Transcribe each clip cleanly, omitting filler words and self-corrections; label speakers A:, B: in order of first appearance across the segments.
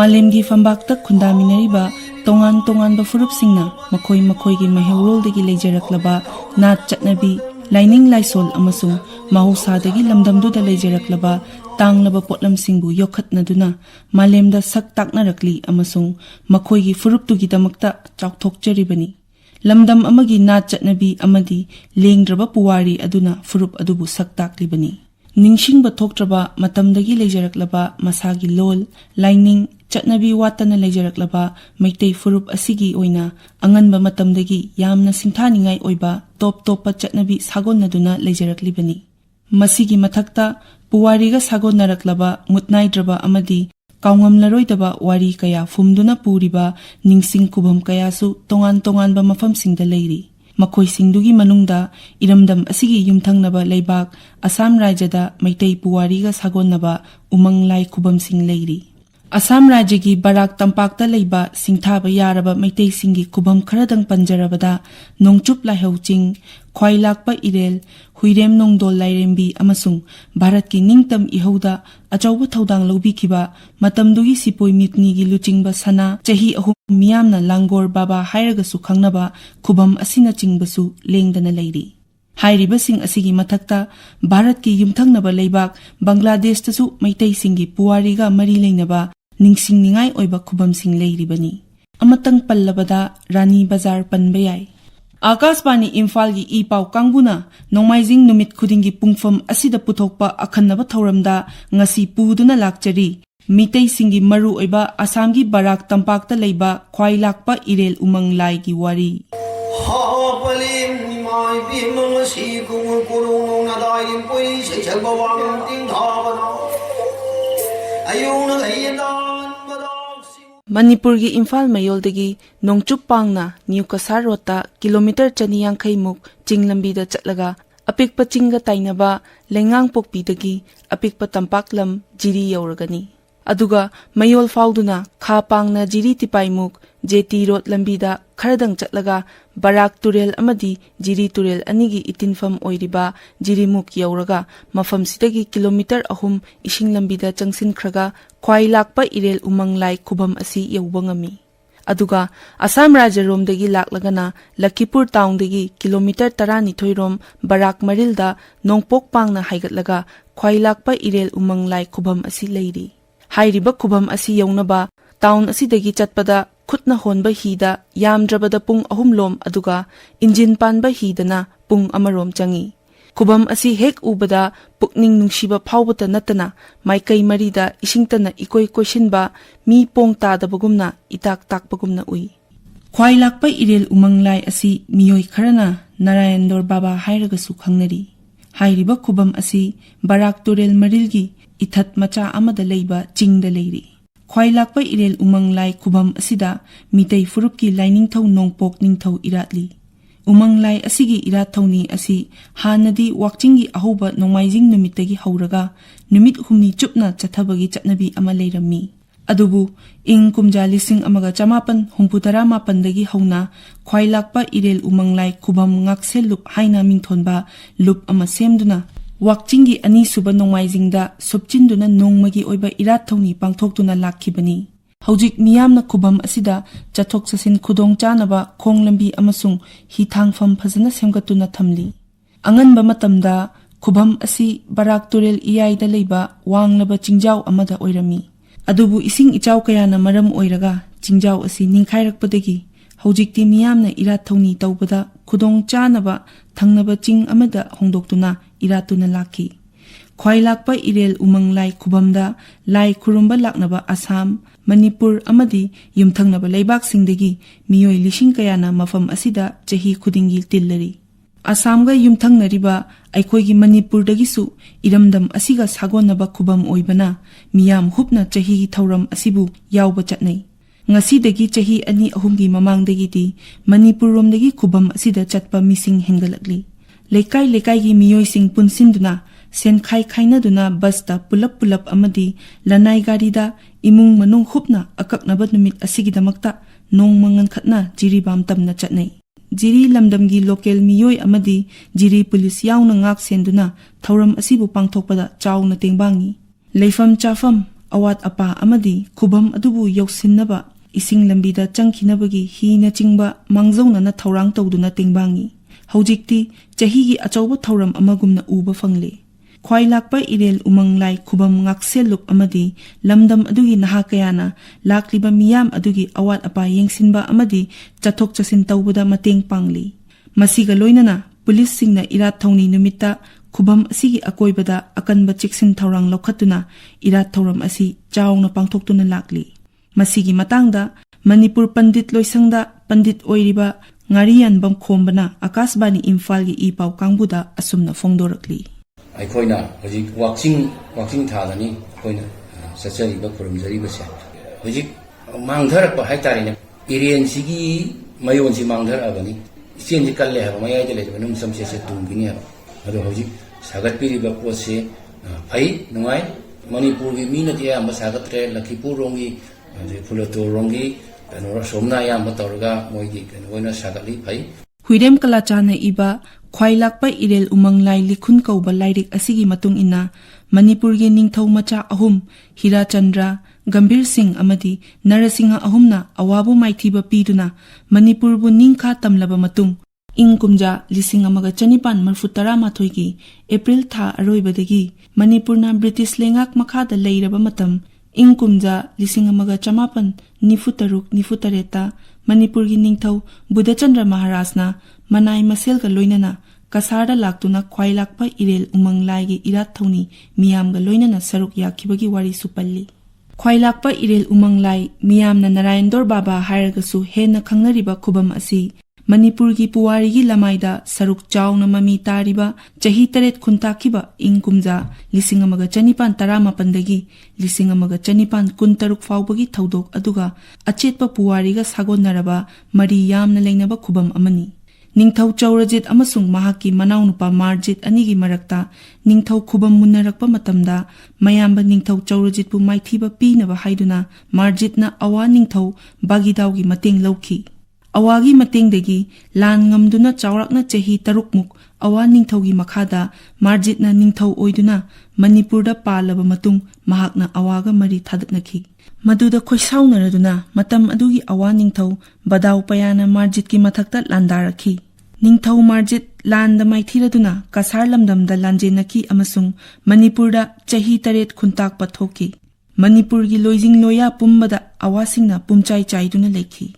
A: Malemgi fambakta khundaminariba tongan-tonganba furupsingna makhoi-makhoigi maheurolдagi leijaraklaba nat chatnabi laining laisol amasung mahausadagi lamdamduda leijaraklaba tanglaba potlamsingbu yokhatnaduna malemda sak taknarakli amasung makhoigi furuptugidamakta chauthokjaribani. Lamdam amagi nat chatnabi amadi lengdraba puwari aduna furup adubu sak taklibani. Ningsingba thoktraba matamdagi leijaraklaba masagi lol laining chatnabi watana leijaraklaba maitei furup asigi oina anganba matamdagi yamna singthaningai oiba top chatnabi sagonnaduna leijaraklibani. Masigi mathakta puwariga sagonnaraklaba mutnaidraba amadi kaungamlaroidaba wari kaya fumduna puriba ningsing kubam kayasu tongan-tonganba mafamsingda leiri. Makhoisingdugi manungda iramdam asigi yumthangnaba leibak Assam Rajyada maitei puwariga sagonnaba umanglai kubamsing leiri. Assam Rajyagi Barak Tampakta leiba singthaba yaraba maitei singi kubam kharadang panjarabada Nongchup Laihau Ching, Khwailakpa Irel, Huirem Nongdol Lairembi amasung Bharatki ningtam ihauda achauba thaudang lobikhiba matamdugi sipoi mitnigi luchingba sana chahi ahum miyamna Langor Baba hairagasu khangnaba kubam asina chingbasu lengdana leiri. Hairibasing asigi mathakta Bharatki yumthangnaba leibak Bangladesh tasu maitei singi puwariga mari leinaba ningsingningai oiba kubamsing leiribani. Amatang pallabada Rani Bazar panbayai. Akashbani Imphal-gi ipau kangbuna Nongmaijing numit khudingi pungfam asida puthokpa akhanaba thauramda ngasi puduna lakchari. Mitei singi maru oiba Assamgi Barak Tampakta leiba Khwailakpa Irel Umang Laigi wari. Manipurgi Imphal Mayoldagi Nongchup Pangna New Kasar Rota kilometer 250 muk chinglambida chatlaga apikpa chinga tainaba lengang pokpidagi apikpa tampaklam jiri yauragani. Aduga Mayol fauduna kha pangna jiri tipaimuk JT Road lambida kharadang chatlaga Barak Turel amadi Jiri Turel anigi itinfam oiriba Jirimuk yauraga mafam sidagi kilometer 3 ising lambida changsin khraga Khwailakpa Irel Umanglai kubam asi yaubangami. Aduga Assam Rajya romdagi laklagana Lakipur town dagi kilometer 12 rom Barak Marilda Nongpok pangna haigatlaga Khwailakpa Irel Umanglai kubam asi leiri. Hairiba kubam asi yaunaba town asidagi chatpada khutna honba hida yamdrabada pung 3 lom aduga engine panba hidana pung amarom changi. Kubam asi hek ubada pukning nungshiba phawbata natana maikai marida isingtana ikoi koishinba mi pong tadabagumna itak takbagumna ui. Khwailakpa Irel Umanglai asi miyoi kharana Narayandor Baba hairagasu khangnari. Hairiba kubam asi Barak Turel Marilgi ithat macha amada leiba chingda leiri. Khwailakpa Irel Umanglai kubam asida mitei furupki lainingthau nongpok ningthau iratli. Umanglai asigi irathawni asi hanadi wakchingi ahoba Nongmaijing numitagi hauraga numit humni chupna chathabagi chatnabi ama leirammi. Adubu ing kumja 1968 dagi hauna Khwailakpa Irel Umanglai kubam ngaksel lup haina mingthonba lup ama semduna wakchingi ani suba Nongmaijingda subchinduna nongmagi oiba irathawni pangthoktuna lakhibani. Haujik miyamna kubam asida chathok sasin khudong chanaba khonglambi amasung hithangfam phajana semgatuna thamli. Anganba matamda kubam asi Barak Turel iyaida leiba wanglaba chingjaw amada oirami. Adubu ising ichaw kayana maram oiraga chingjaw asi ningkhairakpadagi haujikti miyamna irathawni tawbada khudong chanaba thangnaba ching amada hongdoktuna iratuna lakhi. Khwailakpa Irel Umanglai kubamda lai khurumba laknaba Assam, Manipur amadi yumthangnaba leibak singdagi miyoi lishing kayana mafam asida chahi khudingi tillari. Assamga yumthangnariba aikoigi Manipur dagisu iramdam asiga sagonnaba kubam oibana miyam hupna chahi thauram asibu yawba chatnai. Ngasidagi chahi 2-3 mamangdagiti Manipur romdagi kubam asida chatpa mising hengalakli. Lekai gi miyoi sing punsinduna sen khainaduna basta pulap amadi lanai garida imung manung hupna akaknaba numit asigidamakta nongmangan khatna jiribam tamna chatnai. Jiri lamdamgi local miyoi amadi jiri police yauna ngak senduna thauram asibu pangthokpada chawna tengbangi. Leifam chafam awat apa amadi khubam adubu yoksinaba ising lambida changkinabagi hina chingba mangzaunana thaurang tawduna tengbangi hojikti chahigi achauba thauram amagumna uba fangle khwai lakpa irel umang lai khubam ngaksel lup amadi lamdam adugi naha kayana lakliba miyam adugi awat apa yengsinba amadi chathok chasin tawbada mateng pangli masiga loinana police singna irat thongni numita khubam asigi akoibada akanba cheksin thaurang lokhatuna irat thauram asi chawna pangthoktuna lakli masigi matangda Manipur Pandit Loisangda Pandit oiriba ngariyan bam khombana Akashbani Imphal gi ipau kangbuda asumna fongdorakli
B: ꯑꯩꯈꯣꯏꯅ ꯍꯧꯖꯤꯛ ꯋꯥꯛꯆꯤꯡ ꯊꯥꯗꯅꯤ ꯑꯩꯈꯣꯏꯅ ꯆꯠꯆꯔꯤꯕ ꯈꯨꯔꯨꯝꯖꯔꯤꯕꯁꯦ ꯍꯧꯖꯤꯛ ꯃꯥꯡꯊꯔꯛꯄ ꯍꯥꯏꯇꯥꯔꯦꯅꯦ ꯏꯔꯦꯟꯁꯤꯒꯤ ꯃꯌꯣꯟꯁꯤ ꯃꯥꯡꯊꯔꯛꯑꯕꯅꯤ ꯏꯆꯦꯟꯁꯤ ꯀꯜꯂꯦ ꯍꯥꯏꯕ ꯃꯌꯥꯏꯗ ꯂꯩꯔꯤꯕ ꯅꯨꯡꯁꯝꯁꯦ ꯇꯨꯝꯈꯤꯅꯤ ꯍꯥꯏꯕ ꯑꯗꯣ ꯍꯧꯖꯤꯛ ꯁꯥꯒꯠꯄꯤꯔꯤꯕ ꯄꯣꯠꯁꯦ ꯐꯩ ꯅꯨꯡꯉꯥꯏ ꯃꯅꯤꯄꯨꯔꯒꯤ ꯃꯤꯅꯗꯤ ꯑꯌꯥꯝꯕ ꯁꯥꯒꯠꯇ꯭ꯔꯦ ꯂꯛꯈꯤꯄꯨꯔꯔꯣꯝꯒꯤ ꯑꯗꯩ ꯐꯨꯂꯇꯣꯔꯔꯣꯝꯒꯤ ꯁꯣꯝꯅ ꯑꯌꯥꯝꯕ ꯇꯧꯔꯒ ꯃꯣꯏꯒꯤ ꯑꯣꯏꯅ ꯁꯥꯒꯠꯂꯤ ꯐꯩ Huirem Kalachana iba khwai lakpa irel umang lai likhun kauba lairik asigi matung ina Manipur gi ningthau macha ahum Hira Chandra Gambir Singh amadi Narasingha ahumna awabu maithiba piduna Manipur bu ningkha tamlaba matung ing kumja lising amaga chanipan marfutara mathoigi April tha aroibadagi Manipurna British lengak makhada leiraba matam ing kumja lising amaga chamapan nifutaruk nifutareta Manipur gi ningthau Buddhachandra Maharajna manai maselga loinana kasarda laktuna khwai lakpa irel umang lai gi irat thoni miyamga loinana saruk yakhibagi wari supalli khwai lakpa irel umang lai miyamna Narayandor Baba hairagasu henna khangnariba khubam asi Manipur gi puwari gi lamaida saruk chawna mami tariba chahi taret khuntakhiba ingkumja lisingamaga chanipan taramapan dagi lisingamaga chanipan kuntaruk faubagi thaudok aduga achetpa puwari ga sagonaraba mari yamna leinaba khubam amani Ningthau Chaurajit amasung mahaki manaunupa Marjit anigi marakta ningthau khubam munarakpa matamda mayamba ningthau Chaurajit pu maithiba pinaba haiduna Marjitna awa ningthau Bagidawgi mateng lawki awagi matengdagi lan ngamduna chawrakna chahi tarukmuk awa ningthaugi makhada Marjitna ningthau oiduna Manipurda palaba matung mahakna awaga mari thadatnaki Maduda khoisaunaraduna matam adugi awa ningthau Badaw payana Marjitki mathakta landarakhi Ningthau Marjit landa maithiraduna kasar lamdamda lanjenaki amasung Manipurda chahi taret khuntak pathoki Manipurgi loijing loya pumbada awasingna pumchai chaiduna lekhi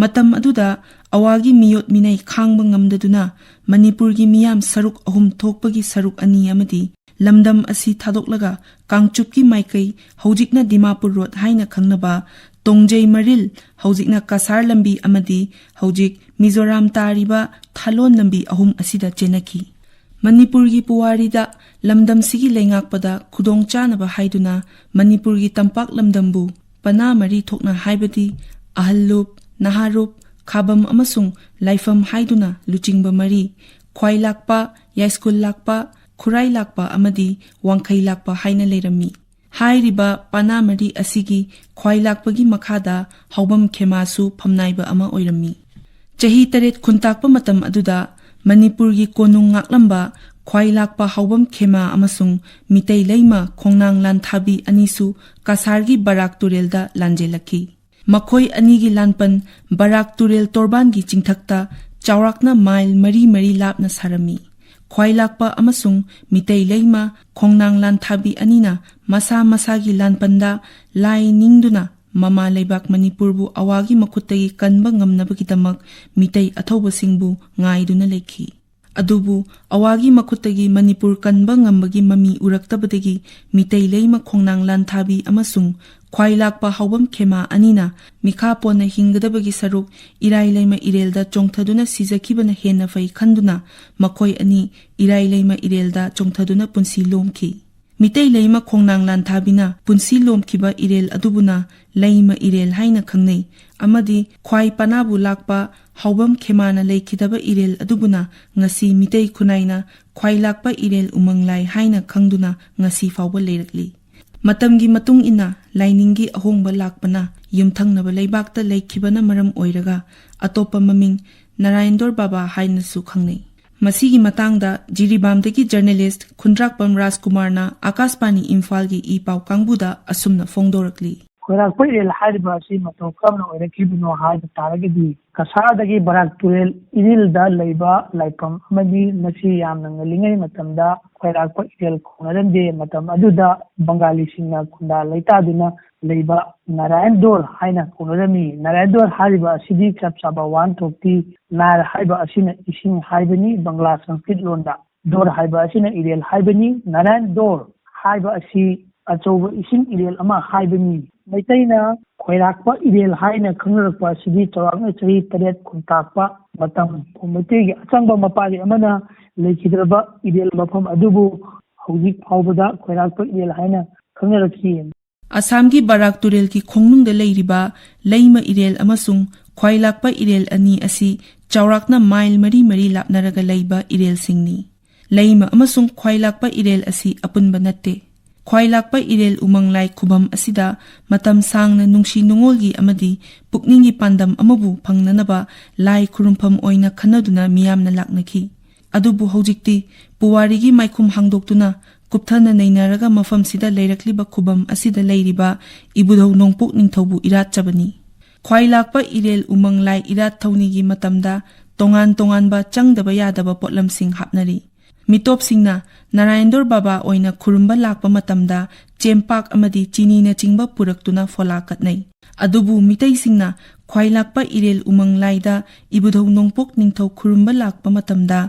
B: Matam aduda awagi miyot minay khangba ngamdaduna Manipurgi miyam saruk ahum thokpagi saruk ani amadi lamdam asi thadoklaga kangchupki maikai hojikna Dimapur Road haina khangnaba Tongjai Maril hojikna Kasar lambi amadi hojik Mizoram tariba Thalon lambi ahum asida chenaki Manipurgi puwarida lamdam sigi leingakpada khudong chanaba haiduna Manipurgi tampak lamdambu pana mari thokna haibadi ahallup Naharup Khabam amasung Laifam haiduna Luchingba mari Khwai lakpa Yaiskul lakpa Khurai lakpa amadi Wangkhai lakpa haina leirami Hairiba panamari asigi Khwai lakpagi makhada Haubam khemasu phamnaiba ama oirami Chahi taret khuntakpa matam aduda Manipurgi konung ngaklamba Khwai lakpa haubam khema amasung Mitei leima khongnang lanthabi anisu Kasargi Barak Turelda lanjelaki Makhoi anigi lanpan Barak Turel Torbangi chingthakta Chawrakna mile mari lapna sarami Khwai lakpa amasung Mitei leima khongnang lanthabi anina masa masagi lanpanda lai ningduna mama leibak Manipurbu awagi makhutagi kanba ngamnabagidamak Mitei athobasingbu ngaiduna lekhi Adubu awagi makhutagi Manipur kanba ngambagi mami uraktabadagi Mitei leima khongnang lanthabi amasung Khwai lakpa haubam khema anina mikha pona hingadabagi saruk irai leima irelda chongthaduna sijakibana hena fai khanduna makhoi ani irai leima irelda chongthaduna punsi lomki Mitei leima khongnang lanthabina punsi lomkiba irel adubuna leima irel haina khangnei amadi khwai panabu lakpa haubam khemana leikidaba irel adubuna ngasi Mitei khunaina khwai lakpa irel umanglai haina khangduna ngasi fawba leirakli Matamgi matung ina lainingi ahongba lakpana yumthangnaba leibakta leikibana maram oiraga atopa maming Narayandor Baba hainasu khangnei
A: ꯃꯁꯤꯒꯤ ꯃꯇꯥꯡꯗ ꯖꯤꯔꯤꯕꯥꯝꯗꯒꯤ ꯖꯔꯅꯦꯂꯤꯁꯠ ꯈꯨꯟꯗ꯭ꯔꯥꯛꯄꯝ ꯔꯥꯖꯀꯨꯃꯥꯔꯅ ꯑꯀꯥꯁꯕꯥꯅꯤ ꯏꯝꯐꯥꯜꯒꯤ E ꯄꯥꯎ ꯀꯥꯡꯕꯨꯗ ꯑꯁꯨꯝꯅ ꯐꯣꯡꯗꯣꯔꯛꯂꯤ꯫
C: ꯈꯣꯏꯔꯥꯛꯄ ꯏꯔꯦꯜ ꯍꯥꯏꯔꯤꯕ ꯑꯁꯤ ꯃꯇꯧ ꯀꯔꯝꯅ ꯑꯣꯏꯔꯛꯈꯤꯕꯅꯣ ꯍꯥꯏꯕ ꯇꯥꯔꯒꯗꯤ ꯀꯁꯥꯔꯗꯒꯤ ꯕꯔꯥꯛ ꯇꯨꯔꯦꯜ ꯏꯔꯤꯜꯗ ꯂꯩꯕ ꯂꯥꯏꯐꯝ ꯑꯃꯗꯤ ꯃꯁꯤ ꯌꯥꯝꯅ ꯉꯜꯂꯤꯉꯩ ꯃꯇꯝꯗ ꯈꯣꯏꯔꯥꯛꯄ ꯏꯔꯦꯜ ꯀꯧꯅꯔꯝꯗꯦ꯫ ꯃꯇꯝ ꯑꯗꯨꯗ ꯕꯪꯒꯥꯂꯤꯁꯤꯡꯅ ꯈꯨꯟꯗꯥ ꯂꯩꯇꯥꯗꯨꯅ ꯂꯩꯕ ꯅꯥꯔꯥꯌꯟꯗꯣꯔ ꯍꯥꯏꯅ ꯀꯧꯅꯔꯝꯃꯤ꯫ ꯅꯥꯔꯥꯌꯟꯗꯣꯔ ꯍꯥꯏꯔꯤꯕ ꯑꯁꯤꯗꯤ ꯆꯞ ꯆꯥꯕ ꯋꯥꯍꯟꯊꯣꯛꯇꯤ ꯅꯥꯔ ꯍꯥꯏꯕ ꯑꯁꯤꯅ ꯏꯁꯤꯡ ꯍꯥꯏꯕꯅꯤ ꯕꯪꯒ꯭ꯂꯥ ꯁꯪꯁꯀ꯭ꯔꯤꯠ ꯂꯣꯟꯗ, ꯗꯣꯔ ꯍꯥꯏꯕ ꯑꯁꯤꯅ ꯏꯔꯦꯜ ꯍꯥꯏꯕꯅꯤ꯫ ꯅꯥꯔꯥꯌꯟꯗꯣꯔ ꯍꯥꯏꯕ ꯑꯁꯤ ꯑꯆꯧꯕ ꯏꯁꯤꯡ ꯏꯔꯦꯜ ꯑꯃ ꯍꯥꯏꯕꯅꯤ꯫ ꯃꯩꯇꯩꯅ ꯈꯣꯏꯔꯥꯛꯄ ꯏꯔꯦꯜ ꯍꯥꯏꯅ ꯈꯪꯅꯔꯛꯄ ꯑꯁꯤꯗꯤ ꯆꯥꯎꯔꯥꯛꯅ ꯆꯍꯤ 8 ꯈꯨꯟꯇꯥꯛꯄ ꯃꯇꯝ ꯃꯩꯇꯩꯒꯤ ꯑꯆꯪꯕ ꯃꯄꯥꯔꯤ ꯑꯃꯅ ꯂꯩꯈꯤꯗ꯭ꯔꯕ ꯏꯔꯦꯜ ꯃꯐꯝ ꯑꯗꯨꯕꯨ ꯍꯧꯖꯤꯛ ꯐꯥꯎꯕꯗ ꯈꯣꯏꯔꯥꯛꯄ ꯏꯔꯦꯜ ꯍꯥꯏꯅ ꯈꯪꯅꯔꯛꯈꯤ꯫
A: ꯑꯁꯥꯝꯒꯤ ꯕꯔꯥꯛ ꯇꯨꯔꯦꯜꯒꯤ ꯈꯣꯡꯅꯨꯡꯗ ꯂꯩꯔꯤꯕ ꯂꯩꯃ ꯏꯔꯦꯜ ꯑꯃꯁꯨꯡ ꯈ꯭ꯋꯥꯏꯂꯥꯛꯄ ꯏꯔꯦꯜ ꯑꯅꯤ ꯑꯁꯤ ꯆꯥꯎꯔꯥꯛꯅ ꯃꯥꯏꯜ 4 ꯂꯥꯞꯅꯔꯒ ꯂꯩꯕ ꯏꯔꯦꯜꯁꯤꯡꯅꯤ꯫ ꯂꯩꯃ ꯑꯃꯁꯨꯡ ꯈ꯭ꯋꯥꯏꯂꯥꯛꯄ ꯏꯔꯦꯜ ꯑꯁꯤ ꯑꯄꯨꯟꯕ ꯅꯠꯇꯦ꯫ ꯈ꯭ꯋꯥꯏꯂꯥꯛꯄ ꯏꯔꯦꯜ ꯎꯃꯪ ꯂꯥꯏ ꯈꯨꯕꯝ ꯑꯁꯤꯗ ꯃꯇꯝ ꯁꯥꯡꯅ ꯅꯨꯡꯁꯤ ꯅꯨꯡꯉꯣꯜꯒꯤ ꯑꯃꯗꯤ ꯄꯨꯛꯅꯤꯡꯒꯤ ꯄꯥꯟꯗꯝ ꯑꯃꯕꯨ ꯐꯪꯅꯅꯕ ꯂꯥꯏ ꯈꯨꯔꯨꯝꯐꯝ ꯑꯣꯏꯅ ꯈꯟꯅꯗꯨꯅ ꯃꯤꯌꯥꯝꯅ ꯂꯥꯛꯅꯈꯤ꯫ ꯑꯗꯨꯕꯨ ꯍꯧꯖꯤꯛꯇꯤ ꯄꯨꯋꯥꯔꯤꯒꯤ ꯃꯥꯏꯈꯨꯝ ꯍꯥꯡꯗꯣꯛꯇꯨꯅ ꯀꯨꯞꯊꯅ ꯅꯩꯅꯔꯒ ꯃꯐꯝꯁꯤꯗ ꯂꯩꯔꯛꯂꯤꯕ ꯈꯨꯕꯝ ꯑꯁꯤꯗ ꯂꯩꯔꯤꯕ ꯏꯕꯨꯙꯧ ꯅꯣꯡꯄꯣꯛ ꯅꯤꯡꯊꯧꯕꯨ ꯏꯔꯥꯠꯆꯕꯅꯤ꯫ ꯈ꯭ꯋꯥꯏꯂꯥꯛꯄ ꯏꯔꯦꯜ ꯎꯃꯪ ꯂꯥꯏ ꯏꯔꯥꯠ ꯊꯧꯅꯤꯒꯤ ꯃꯇꯝꯗ ꯇꯣꯉꯥꯟ ꯇꯣꯉꯥꯟꯕ ꯆꯪꯗꯕ ꯌꯥꯗꯕ ꯄꯣꯠꯂꯝꯁꯤꯡ ꯍꯥꯞꯅꯔꯤ꯫ ꯃꯤꯇꯣꯞꯁꯤꯡꯅ ꯅꯥꯔꯥꯌꯟꯗꯣꯔ ꯕꯕꯥ ꯑꯣꯏꯅ ꯈꯨꯔꯨꯝꯕ ꯂꯥꯛꯄ ꯃꯇꯝꯗ ꯆꯦꯡꯄꯥꯛ ꯑꯃꯗꯤ ꯆꯤꯅꯤꯅꯆꯤꯡꯕ ꯄꯨꯔꯛꯇꯨꯅ ꯐꯣꯂꯥ ꯀꯠꯅꯩ꯫ ꯑꯗꯨꯕꯨ ꯃꯤꯇꯩꯁꯤꯡꯅ ꯈ꯭ꯋꯥꯏꯂꯥꯛꯄ ꯏꯔꯦꯜ ꯎꯃꯪ ꯂꯥꯏꯗ ꯏꯕꯨꯙꯧ ꯅꯣꯡꯄꯣꯛ ꯅꯤꯡꯊꯧ ꯈꯨꯔꯨꯝꯕ ꯂꯥꯛꯄ ꯃꯇꯝꯗ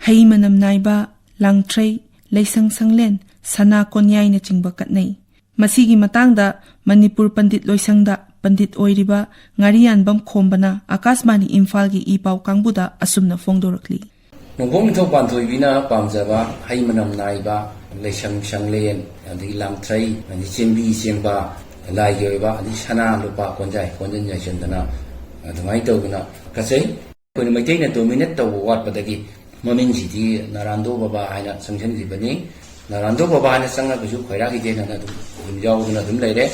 A: ꯍꯩ ꯃꯅꯝ ꯅꯥꯏꯕ, ꯂꯥꯡꯊ꯭ꯔꯩ, ꯂꯩꯁꯪ ꯁꯪꯂꯦꯟ, ꯁꯅꯥ ꯀꯣꯟꯌꯥꯏꯅꯆꯤꯡꯕ ꯀꯠꯅꯩ꯫ ꯃꯁꯤꯒꯤ ꯃꯇꯥꯡꯗ ꯃꯅꯤꯄꯨꯔ ꯄꯟꯗꯤꯠ ꯂꯣꯏꯁꯪꯗ ꯄꯟꯗꯤꯠ ꯑꯣꯏꯔꯤꯕ ꯉꯥꯔꯤꯌꯥꯟꯕꯝ ꯈꯣꯝꯕꯅ ꯑꯀꯥꯁꯕꯥꯅꯤ ꯏꯝꯐꯥꯜꯒꯤ ꯏ ꯄꯥꯎ ꯀꯥꯡꯕꯨꯗ ꯑꯁꯨꯝꯅ ꯐꯣꯡꯗꯣꯔꯛꯂꯤ꯫
B: ꯅꯣꯡꯄꯣꯛ ꯅꯤꯡꯊꯧ ꯄꯥꯟꯊꯣꯏꯕꯤꯅ ꯄꯥꯝꯖꯕ ꯍꯩ ꯃꯅꯝ ꯅꯥꯏꯕ, ꯂꯩꯁꯪ ꯁꯪꯂꯦꯟ, ꯑꯗꯒꯤ ꯂꯥꯡꯊ꯭ꯔꯩ, ꯑꯗꯒꯤ ꯆꯦꯡꯕꯤ ꯆꯦꯡꯕꯥ, ꯂꯥꯏꯒꯤ ꯑꯣꯏꯕ ꯑꯗꯒꯤ ꯁꯅꯥ ꯂꯨꯄꯥ ꯀꯣꯟꯖꯥꯏ ꯀꯣꯟꯖꯤꯟ ꯌꯥꯏꯁꯤꯟꯗꯅ ꯑꯗꯨꯃꯥꯏꯅ ꯇꯧꯗꯅ ꯀꯠꯆꯩ꯫ ꯑꯩꯈꯣꯏꯅ ꯃꯩꯇꯩꯅ ꯗꯣꯃꯤꯅꯦꯠ ꯇꯧꯕ ꯋꯥꯠꯄꯗꯒꯤ ꯃꯃꯤꯡꯁꯤꯗꯤ ꯅꯥꯔꯥꯟꯗꯣ ꯕꯕꯥ ꯍꯥꯏꯅ ꯆꯪꯁꯤꯟꯈꯤꯕꯅꯤ꯫ ꯅꯥꯔꯥꯟꯗꯣ ꯕꯕꯥ ꯍꯥꯏꯅ ꯆꯪꯉꯒꯁꯨ ꯈꯣꯏꯔꯥꯛ ꯏꯗꯦꯟ ꯍꯥꯏꯅ ꯑꯗꯨꯝ ꯌꯥꯎꯗꯨꯅ ꯑꯗꯨꯝ ꯂꯩꯔꯦ꯫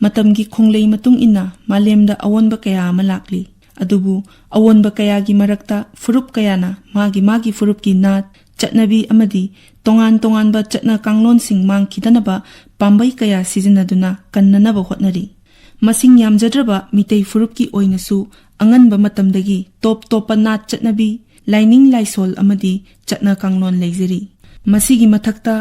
A: ꯃꯇꯝꯒꯤ ꯈꯣꯡꯂꯩ ꯃꯇꯨꯡ ꯏꯟꯅ ꯃꯥꯂꯦꯝꯗ ꯑꯑꯣꯟꯕ ꯀꯌꯥ ꯑꯃ ꯂꯥꯛꯂꯤ꯫ ꯑꯗꯨꯕꯨ ꯑꯑꯣꯟꯕ ꯀꯌꯥꯒꯤ ꯃꯔꯛꯇ ꯐꯨꯔꯨꯞ ꯀꯌꯥꯅ ꯃꯥꯒꯤ ꯐꯨꯔꯨꯞꯀꯤ ꯅꯥꯠ, ꯆꯠꯅꯕꯤ ꯑꯃꯗꯤ ꯇꯣꯉꯥꯟ ꯇꯣꯉꯥꯟꯕ ꯆꯠꯅ ꯀꯥꯡꯂꯣꯟꯁꯤꯡ ꯃꯥꯡꯈꯤꯗꯅꯕ ꯄꯥꯝꯕꯩ ꯀꯌꯥ ꯁꯤꯖꯤꯟꯅꯗꯨꯅ ꯀꯟꯅꯅꯕ ꯍꯣꯠꯅꯔꯤ꯫ ꯃꯁꯤꯡ ꯌꯥꯝꯖꯗ꯭ꯔꯕ ꯃꯤꯇꯩ ꯐꯨꯔꯨꯞꯀꯤ ꯑꯣꯏꯅꯁꯨ ꯑꯉꯟꯕ ꯃꯇꯝꯗꯒꯤ ꯇꯣꯞ ꯇꯣꯞꯄ ꯅꯥꯠ ꯆꯠꯅꯕꯤ, ꯂꯥꯏꯅꯤꯡ ꯂꯥꯏꯁꯣꯜ ꯑꯃꯗꯤ ꯆꯠꯅ ꯀꯥꯡꯂꯣꯟ ꯂꯩꯖꯔꯤ꯫ ꯃꯁꯤꯒꯤ ꯃꯊꯛꯇ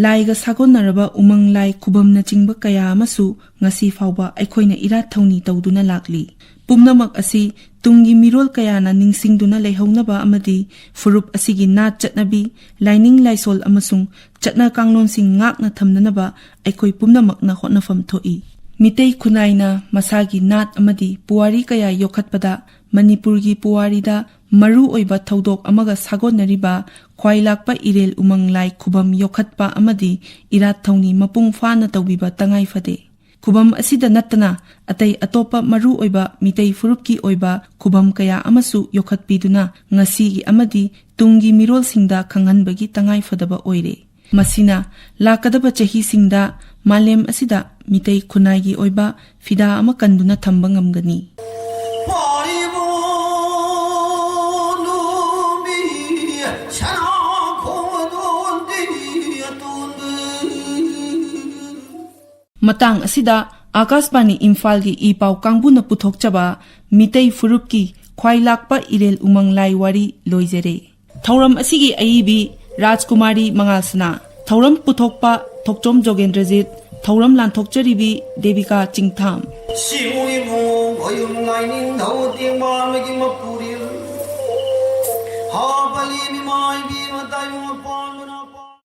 A: ꯂꯥꯏꯒ ꯁꯥꯒꯣꯟꯅꯔꯕ ꯎꯃꯪ ꯂꯥꯏ ꯈꯨꯕꯝꯅꯆꯤꯡꯕ ꯀꯌꯥ ꯑꯃꯁꯨ ꯉꯁꯤ ꯐꯥꯎꯕ ꯑꯩꯈꯣꯏꯅ ꯏꯔꯥꯠ ꯊꯧꯅꯤ ꯇꯧꯗꯨꯅ ꯂꯥꯛꯂꯤ꯫ ꯄꯨꯝꯅꯃꯛ ꯑꯁꯤ ꯇꯨꯡꯒꯤ ꯃꯤꯔꯣꯜ ꯀꯌꯥꯅ ꯅꯤꯡꯁꯤꯡꯗꯨꯅ ꯂꯩꯍꯧꯅꯕ ꯑꯃꯗꯤ ꯐꯨꯔꯨꯞ ꯑꯁꯤꯒꯤ ꯅꯥꯠ ꯆꯠꯅꯕꯤ, ꯂꯥꯏꯅꯤꯡ ꯂꯥꯏꯁꯣꯜ ꯑꯃꯁꯨꯡ ꯆꯠꯅ ꯀꯥꯡꯂꯣꯟꯁꯤꯡ ꯉꯥꯛꯅ ꯊꯝꯅꯅꯕ ꯑꯩꯈꯣꯏ ꯄꯨꯝꯅꯃꯛꯅ ꯍꯣꯠꯅꯐꯝ ꯊꯣꯛꯏ꯫ ꯃꯤꯇꯩ ꯈꯨꯟꯅꯥꯏꯅ ꯃꯁꯥꯒꯤ ꯅꯥꯠ ꯑꯃꯗꯤ ꯄꯨꯋꯥꯔꯤ ꯀꯌꯥ ꯌꯣꯛꯈꯠꯄꯗ ꯃꯅꯤꯄꯨꯔꯒꯤ ꯄꯨꯋꯥꯔꯤꯗ ꯃꯔꯨ ꯑꯣꯏꯕ ꯊꯧꯗꯣꯛ ꯑꯃꯒ ꯁꯥꯒꯣꯟꯅꯔꯤꯕ ꯈ꯭ꯋꯥꯏꯂꯥꯛꯄ ꯏꯔꯦꯜ ꯎꯃꯪ ꯂꯥꯏ ꯈꯨꯕꯝ ꯌꯣꯛꯈꯠꯄ ꯑꯃꯗꯤ ꯏꯔꯥꯠ ꯊꯧꯅꯤ ꯃꯄꯨꯡ ꯐꯥꯅ ꯇꯧꯕꯤꯕ ꯇꯉꯥꯏ ꯐꯗꯦ꯫ ꯈꯨꯕꯝ ꯑꯁꯤꯗ ꯅꯠꯇꯅ ꯑꯇꯩ ꯑꯇꯣꯞꯄ ꯃꯔꯨ ꯑꯣꯏꯕ ꯃꯤꯇꯩ ꯐꯨꯔꯨꯞꯀꯤ ꯑꯣꯏꯕ ꯈꯨꯕꯝ ꯀꯌా ꯑꯃꯁꯨ ꯌꯣꯛꯈꯠꯄꯤꯗꯨꯅ ꯉꯁꯤꯒꯤ ꯑꯃꯗꯤ ꯇꯨꯡꯒꯤ ꯃꯤꯔꯣꯜꯁꯤꯡꯗ ꯈꯪꯍꯟꯕꯒꯤ ꯇꯉꯥꯏ ꯐꯗꯕ ꯑꯣꯏꯔꯦ꯫ ꯃꯁꯤꯅ ꯂꯥꯛꯀꯗꯕ ꯆꯍꯤꯁꯤꯡꯗ ꯃꯥꯂꯦꯝ ꯑꯁꯤꯗ ꯃꯤꯇꯩ ꯈꯨꯟꯅꯥꯏꯒꯤ ꯑꯣꯏꯕ ꯐꯤꯗꯥ ꯑꯃ ꯀꯟꯗꯨꯅ ꯊꯝꯕ ꯉꯝꯒꯅꯤ꯫ ꯃꯇꯥꯡ ꯑꯁꯤꯗ ꯑꯀꯥꯁꯕꯥꯅꯤ ꯏꯝꯐꯥꯜꯒꯤ ꯏ ꯄꯥꯎ ꯀꯥꯡꯕꯨꯅ ꯄꯨꯊꯣꯛꯆꯕ ꯃꯤꯇꯩ ꯐꯨꯔꯨꯞꯀꯤ ꯈ꯭ꯋꯥꯏꯂꯥꯛꯄ ꯏꯔꯦꯜ ꯎꯃꯪ ꯂꯥꯏ ꯋꯥꯔꯤ ꯂꯣꯏꯖꯔꯦ꯫ ꯊꯧꯔꯝ ꯑꯁꯤꯒꯤ ꯑꯏꯕꯤ ꯔꯥꯖꯀꯨꯃꯥꯔꯤ ꯃꯉꯥꯜꯁꯅꯥ, ꯊꯧꯔꯝ ꯄꯨꯊꯣꯛꯄ ꯊꯣꯛꯆꯣꯝ ꯖꯣꯒꯦꯟꯗ꯭ꯔꯖꯤꯠ, ꯊꯧꯔꯝ ꯂꯥꯟꯊꯣꯛꯆꯔꯤꯕꯤ ꯗꯦꯕꯤꯀꯥ ꯆꯤꯡꯊꯥꯝ꯫
D: ꯁꯤꯕꯨ ꯃꯌꯨꯝ ꯂꯥꯏꯅꯤꯡꯊꯧ ꯇꯦꯡꯕꯥꯡꯒꯤ ꯃꯄꯨꯔꯦꯜ ꯍꯥꯕꯂꯤ ꯃꯤꯃꯥꯏꯕꯤ ꯃꯇꯥꯏ ꯃꯄꯥꯟ